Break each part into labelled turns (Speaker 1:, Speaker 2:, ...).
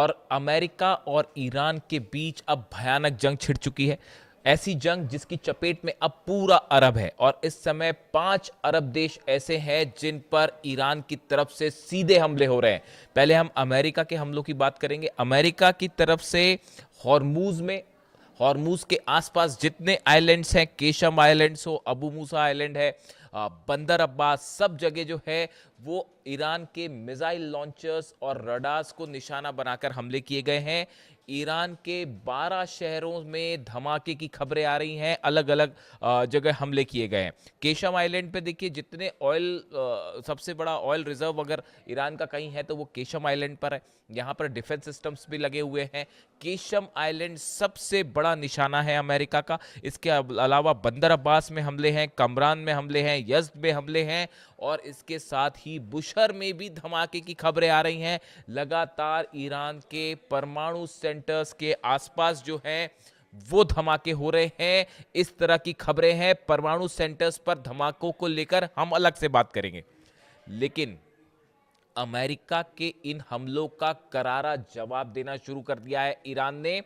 Speaker 1: और अमेरिका और ईरान के बीच अब भयानक जंग छिड़ चुकी है। ऐसी जंग जिसकी चपेट में अब पूरा अरब है और इस समय 5 अरब देश ऐसे हैं जिन पर ईरान की तरफ से सीधे हमले हो रहे हैं। पहले हम अमेरिका के हमलों की बात करेंगे। अमेरिका की तरफ से हॉर्मूज के आसपास जितने आइलैंड्स हैं, केशम आइलैंड्स हो, अबू मूसा आइलैंड है, बंदर अब्बास, सब जगह जो है वो ईरान के मिसाइल लॉन्चर्स और रडार्स को निशाना बनाकर हमले किए गए हैं। ईरान के 12 शहरों में धमाके की खबरें आ रही हैं, अलग अलग जगह हमले किए गए हैं। केशम आइलैंड पे देखिए, जितने सबसे बड़ा ऑयल रिजर्व अगर ईरान का कहीं है तो वो केशम आइलैंड पर है। यहाँ पर डिफेंस सिस्टम्स भी लगे हुए हैं। केशम आइलैंड सबसे बड़ा निशाना है अमेरिका का। इसके अलावा बंदर अब्बास में हमले हैं, कमरान में हमले हैं, यज़्द में हमले हैं और इसके साथ ही बुशहर में भी धमाके की खबरें आ रही हैं। लगातार ईरान के परमाणु सेंटर्स के आसपास जो हैं वो धमाके हो रहे हैं। इस तरह की खबरें हैं। परमाणु सेंटर्स पर धमाकों को लेकर हम अलग से बात करेंगे, लेकिन अमेरिका के इन हमलों का करारा जवाब देना शुरू कर दिया है ईरान ने।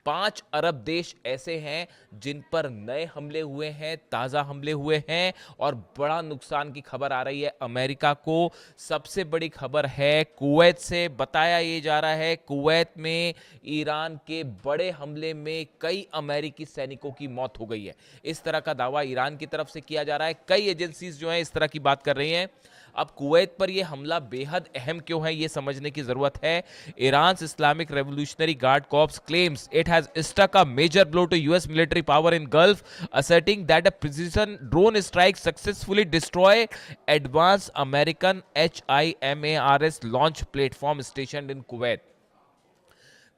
Speaker 1: 5 अरब देश ऐसे हैं जिन पर नए हमले हुए हैं, ताज़ा हमले हुए हैं और बड़ा नुकसान की खबर आ रही है अमेरिका को। सबसे बड़ी खबर है कुवैत से। बताया ये जा रहा है कुवैत में ईरान के बड़े हमले में कई अमेरिकी सैनिकों की मौत हो गई है। इस तरह का दावा ईरान की तरफ से किया जा रहा है। कई एजेंसीज जो हैं इस तरह की बात कर रही हैं। अब कुवैत पर यह हमला बेहद अहम क्यों है, यह समझने की जरूरत है। Iran Islamic Revolutionary Guard corps claims it has struck a major blow to US military power in Gulf, asserting that a precision drone strike successfully destroyed advanced American HIMARS launch platform stationed in Kuwait.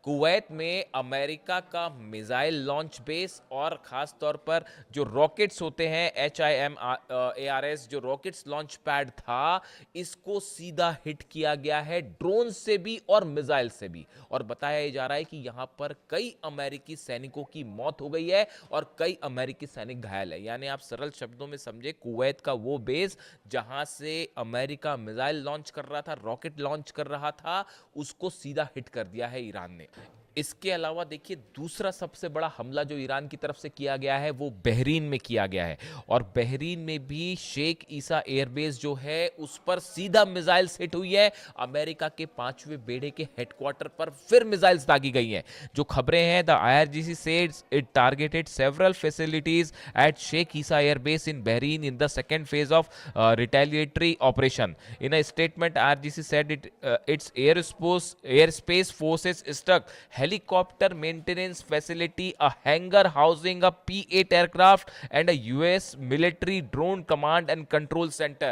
Speaker 1: Kuwait में America का missile launch base और खास तौर पर जो rockets होते हैं HIMARS, जो रॉकेट्स लॉन्च पैड था, इसको सीधा हिट किया गया है ड्रोन से भी और मिसाइल से भी। और बताया जा रहा है कि यहां पर कई अमेरिकी सैनिकों की मौत हो गई है और कई अमेरिकी सैनिक घायल है। यानी आप सरल शब्दों में समझे, कुवैत का वो बेस जहां से अमेरिका मिसाइल लॉन्च कर रहा था, रॉकेट लॉन्च कर रहा था, उसको सीधा हिट कर दिया है ईरान ने। इसके अलावा देखिए, दूसरा सबसे बड़ा हमला जो ईरान की तरफ से किया गया है वो बहरीन में किया गया है और बहरीन में भी शेख ईसा एयरबेस जो है उस पर सीधा मिसाइल्स हिट हुई है। अमेरिका के 5वें बेड़े के हेडक्वार्टर पर फिर मिसाइल्स दागी गई हैं। जो खबरें हैं, द IRGC सेड्स it targeted several facilities at Sheikh Isa airbase in Bahrain in the second phase of retaliatory operation. In a statement, IRGC said its airspace forces struck helicopter maintenance facility, a hangar housing a P-8 aircraft and a US military drone command and control center.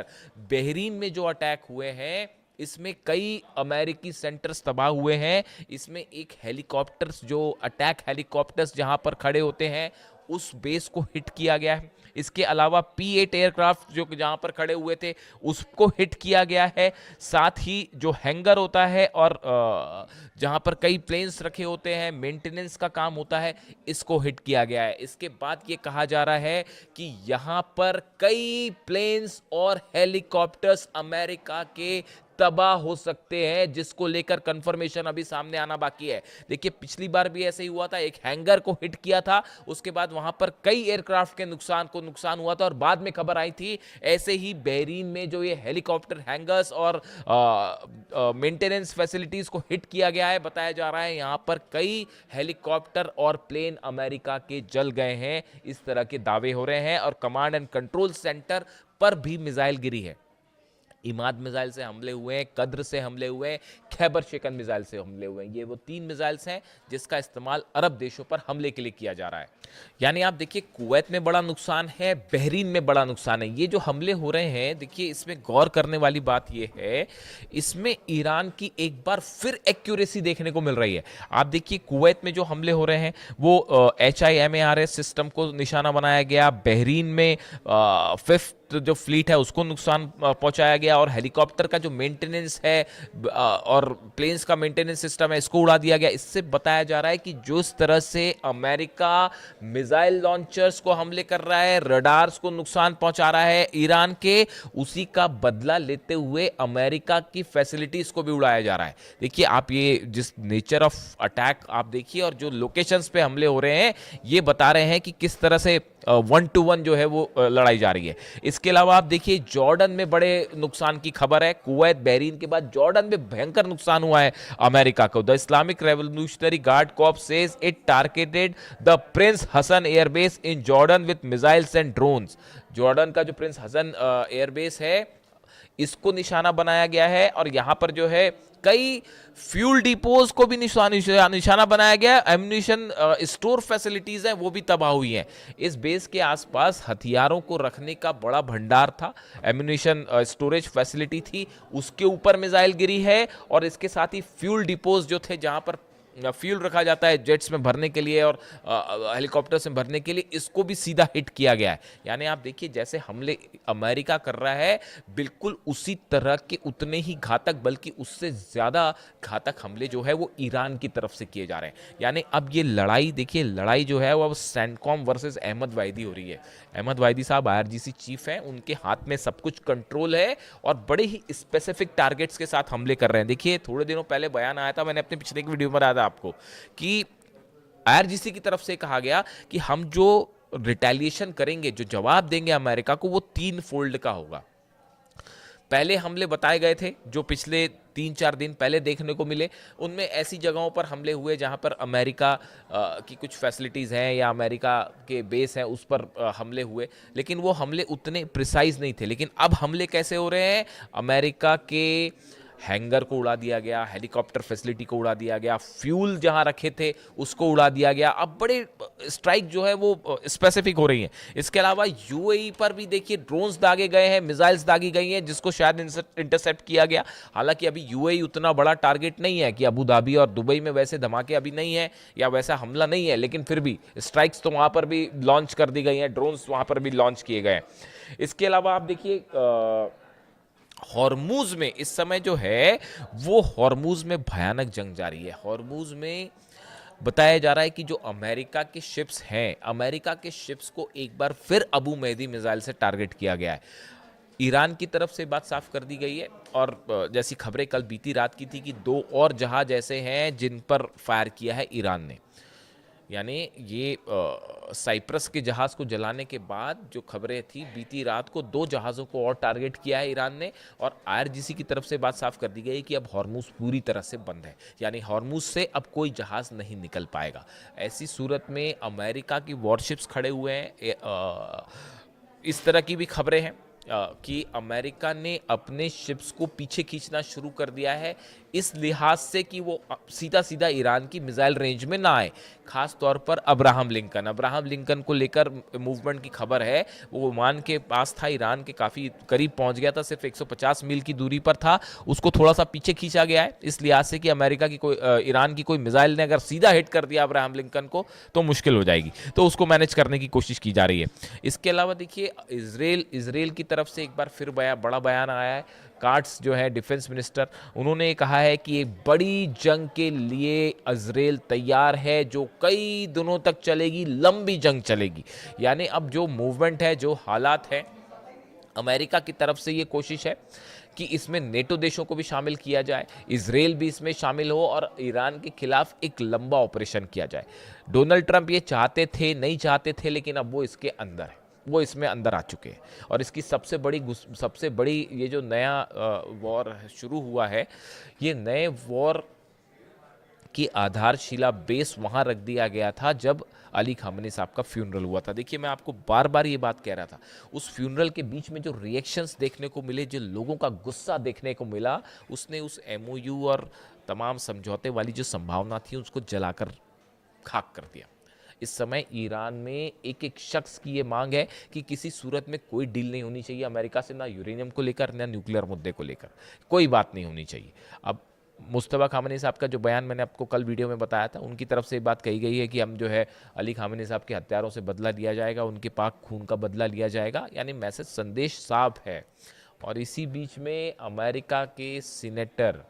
Speaker 1: Bahrain में जो attack हुए हैं इसमें कई अमेरिकी centres तबाह हुए हैं। इसमें एक हेलीकॉप्टर्स, जो अटैक हेलीकॉप्टर्स जहां पर खड़े होते हैं, उस बेस को हिट किया गया है। इसके अलावा P-8 एयरक्राफ्ट जो जहां पर खड़े हुए थे उसको हिट किया गया है। साथ ही जो हैंगर होता है और जहां पर कई प्लेन्स रखे होते हैं, मेंटेनेंस का काम होता है, इसको हिट किया गया है। इसके बाद ये कहा जा रहा है कि यहां पर कई प्लेन्स और हेलीकॉप्टर्स अमेरिका के तबाह हो सकते हैं, जिसको लेकर कंफर्मेशन अभी सामने आना बाकी है। देखिए, पिछली बार भी ऐसे ही हुआ था, एक हैंगर को हिट किया था, उसके बाद वहां पर कई एयरक्राफ्ट के नुकसान हुआ था और बाद में खबर आई थी ऐसे ही बहरीन में जो ये हेलीकॉप्टर हैंगर्स और मेंटेनेंस फैसिलिटीज को हिट किया गया है। बताया जा रहा है यहां पर कई हेलीकॉप्टर और प्लेन अमेरिका के जल गए हैं, इस तरह के दावे हो रहे हैं। और कमांड एंड कंट्रोल सेंटर पर भी मिसाइल गिरी है। इमाद मिसाइल से हमले हुए हैं, कद्र से हमले हुए हैं, खैबर शेकन मिसाइल से हमले हुए हैं। ये वो 3 मिसाइल्स हैं जिसका इस्तेमाल अरब देशों पर हमले के लिए किया जा रहा है। यानी आप देखिए, कुवैत में बड़ा नुकसान है, बहरीन में बड़ा नुकसान है। ये जो हमले हो रहे हैं, देखिए इसमें गौर करने वाली बात ये है, इसमें ईरान की एक बार फिर एक्यूरेसी देखने को मिल रही है। आप देखिए, कुवैत में जो हमले हो रहे हैं वो HIMARS सिस्टम को निशाना बनाया गया। बहरीन में 5th जो फ्लीट है उसको नुकसान पहुंचाया गया, और हेलीकॉप्टर का जो मेंटेनेंस है और प्लेन्स का मेंटेनेंस सिस्टम है इसको उड़ा दिया गया। इससे बताया जा रहा है कि जो इस तरह से अमेरिका मिसाइल लॉन्चर्स को हमले कर रहा है, रडार्स को नुकसान पहुंचा रहा है ईरान के, उसी का बदला लेते हुए अमेरिका की फैसिलिटीज को भी उड़ाया जा रहा है। देखिए आप ये जिस नेचर ऑफ अटैक आप देखिए और जो लोकेशंस पे हमले हो रहे हैं ये बता रहे हैं कि किस तरह से 1-to-1 जो है वो लड़ाई जा रही है। इसके अलावा आप देखिए जॉर्डन में बड़े नुकसान की खबर है। कुवैत बहरीन के बाद जॉर्डन में भयंकर नुकसान हुआ है अमेरिका को। The Islamic Revolutionary Guard Corps says it targeted the Prince Hassan airbase in Jordan with missiles and drones. Jordan का जो प्रिंस हसन एयरबेस है इसको निशाना बनाया गया है, और यहां पर जो है कई फ्यूल डिपोज को भी निशाना बनाया गया। एम्यूनिशन स्टोर फैसिलिटीज हैं वो भी तबाह हुई हैं। इस बेस के आसपास हथियारों को रखने का बड़ा भंडार था, एम्यूनिशन स्टोरेज फैसिलिटी थी, उसके ऊपर मिसाइल गिरी है, और इसके साथ ही फ्यूल डिपोज जो थे जहां पर फ्यूल रखा जाता है जेट्स में भरने के लिए और हेलीकॉप्टर्स में भरने के लिए, इसको भी सीधा हिट किया गया है। यानी आप देखिए जैसे हमले अमेरिका कर रहा है बिल्कुल उसी तरह के उतने ही घातक बल्कि उससे ज़्यादा घातक हमले जो है वो ईरान की तरफ से किए जा रहे हैं। यानी अब ये लड़ाई देखिए, लड़ाई जो है वो अब सेंटकॉम वर्सेस अहमद वाहिदी हो रही है। अहमद वाहिदी साहब IRGC चीफ हैं, उनके हाथ में सब कुछ कंट्रोल है और बड़े ही स्पेसिफिक टारगेट्स के साथ हमले कर रहे हैं। देखिए थोड़े दिनों पहले बयान आया था, मैंने अपने पिछले एक वीडियो में बताया था आपको कि IRGC की तरफ से कहा गया कि हम जो रिटेलिएशन करेंगे, जो जवाब देंगे अमेरिका को, वो 3 फोल्ड का होगा। पहले हमले बताए गए थे जो पिछले 3-4 दिन पहले देखने को मिले, उनमें ऐसी जगहों पर हमले हुए जहां पर अमेरिका की कुछ फैसिलिटीज़ हैं या अमेरिका के बेस हैं उस पर हमले हुए, लेकिन वो हमले उतने प्रिसाइज नहीं थे। लेकिन अब हमले कैसे हो रहे हैं, अमेरिका के हैंगर को उड़ा दिया गया, हेलीकॉप्टर फैसिलिटी को उड़ा दिया गया, फ्यूल जहां रखे थे उसको उड़ा दिया गया। अब बड़े स्ट्राइक जो है वो स्पेसिफिक हो रही हैं। इसके अलावा UAE पर भी देखिए ड्रोन्स दागे गए हैं, मिसाइल्स दागी गई हैं जिसको शायद इंटरसेप्ट किया गया। हालांकि अभी UAE उतना बड़ा टारगेट नहीं है कि अबू धाबी और दुबई में वैसे धमाके अभी नहीं है या वैसा हमला नहीं है, लेकिन फिर भी स्ट्राइक्स तो वहां पर भी लॉन्च कर दी गई हैं, ड्रोन्स वहां पर भी लॉन्च किए गए हैं। इसके अलावा आप देखिए हॉर्मूज में इस समय जो है वो हॉर्मूज में भयानक जंग जारी है। हॉर्मूज में बताया जा रहा है कि जो अमेरिका के शिप्स हैं, अमेरिका के शिप्स को एक बार फिर अबू मेहदी मिसाइल से टारगेट किया गया है। ईरान की तरफ से बात साफ कर दी गई है, और जैसी खबरें कल बीती रात की थी कि 2 और जहाज ऐसे हैं जिन पर फायर किया है ईरान ने। यानी ये साइप्रस के जहाज को जलाने के बाद जो खबरें थी बीती रात को 2 जहाज़ों को और टारगेट किया है ईरान ने, और IRGC की तरफ से बात साफ कर दी गई कि अब हॉर्मूज पूरी तरह से बंद है, यानी हॉर्मूज से अब कोई जहाज़ नहीं निकल पाएगा। ऐसी सूरत में अमेरिका की वॉरशिप्स खड़े हुए हैं। इस तरह की भी खबरें हैं कि अमेरिका ने अपने शिप्स को पीछे खींचना शुरू कर दिया है, इस लिहाज से कि वो सीधा सीधा ईरान की मिसाइल रेंज में ना आए। खास तौर पर अब्राहम लिंकन को लेकर मूवमेंट की खबर है। वो ओमान के पास था, ईरान के काफ़ी करीब पहुंच गया था, सिर्फ 150 मील की दूरी पर था, उसको थोड़ा सा पीछे खींचा गया है इस लिहाज से कि अमेरिका की ईरान की कोई मिसाइल ने अगर सीधा हिट कर दिया अब्राहम लिंकन को तो मुश्किल हो जाएगी, तो उसको मैनेज करने की कोशिश की जा रही है। इसके अलावा देखिए इसराइल की तरफ से एक बार फिर बड़ा बयान आया है। कार्ट्स जो है डिफेंस मिनिस्टर, उन्होंने कहा है कि एक बड़ी जंग के लिए इजराइल तैयार है जो कई दिनों तक चलेगी, लंबी जंग चलेगी। यानी अब जो मूवमेंट है, जो हालात है, अमेरिका की तरफ से ये कोशिश है कि इसमें नेटो देशों को भी शामिल किया जाए, इजराइल भी इसमें शामिल हो और ईरान के खिलाफ एक लंबा ऑपरेशन किया जाए। डोनाल्ड ट्रंप ये चाहते थे, नहीं चाहते थे, लेकिन अब वो इसके अंदर है, वो इसमें अंदर आ चुके हैं। और इसकी सबसे बड़ी ये जो नया वॉर शुरू हुआ है, ये नए वॉर की आधारशिला बेस वहाँ रख दिया गया था जब अली खामनी साहब का फ्यूनरल हुआ था। देखिए मैं आपको बार बार ये बात कह रहा था, उस फ्यूनरल के बीच में जो रिएक्शंस देखने को मिले, जो लोगों का गुस्सा देखने को मिला, उसने उस MOU और तमाम समझौते वाली जो संभावना थी उसको जलाकर खाक कर दिया। इस समय ईरान में एक एक शख्स की ये मांग है कि किसी सूरत में कोई डील नहीं होनी चाहिए अमेरिका से, ना यूरेनियम को लेकर ना न्यूक्लियर मुद्दे को लेकर, कोई बात नहीं होनी चाहिए। अब मुस्तफा खामनी साहब का जो बयान मैंने आपको कल वीडियो में बताया था, उनकी तरफ से बात कही गई है कि हम जो है अली खामनी साहब के हत्यारों से बदला लिया जाएगा, उनके पाक खून का बदला लिया जाएगा, यानी मैसेज संदेश साफ है। और इसी बीच में अमेरिका के सीनेटर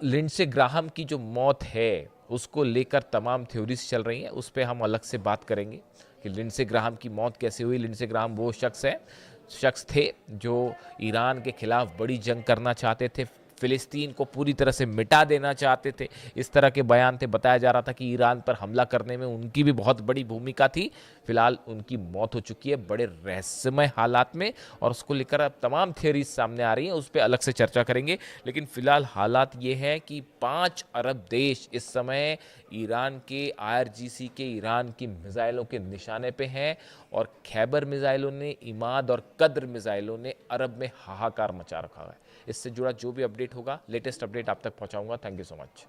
Speaker 1: लिंडसे ग्राहम की जो मौत है उसको लेकर तमाम थ्योरीज चल रही हैं, उस पर हम अलग से बात करेंगे कि लिंडसे ग्राहम की मौत कैसे हुई। लिंडसे ग्राहम वो शख्स थे जो ईरान के खिलाफ बड़ी जंग करना चाहते थे, फिलिस्तीन को पूरी तरह से मिटा देना चाहते थे, इस तरह के बयान थे। बताया जा रहा था कि ईरान पर हमला करने में उनकी भी बहुत बड़ी भूमिका थी। फिलहाल उनकी मौत हो चुकी है बड़े रहस्यमय हालात में, और उसको लेकर अब तमाम थियरीज सामने आ रही हैं, उस पर अलग से चर्चा करेंगे। लेकिन फिलहाल हालात ये है कि 5 अरब देश इस समय ईरान के IRGC के ईरान की मिसाइलों के निशाने पे हैं, और खैबर मिसाइलों ने, इमाद और कद्र मिसाइलों ने अरब में हाहाकार मचा रखा है। इससे जुड़ा जो भी अपडेट होगा, लेटेस्ट अपडेट आप तक पहुंचाऊंगा। Thank you so much.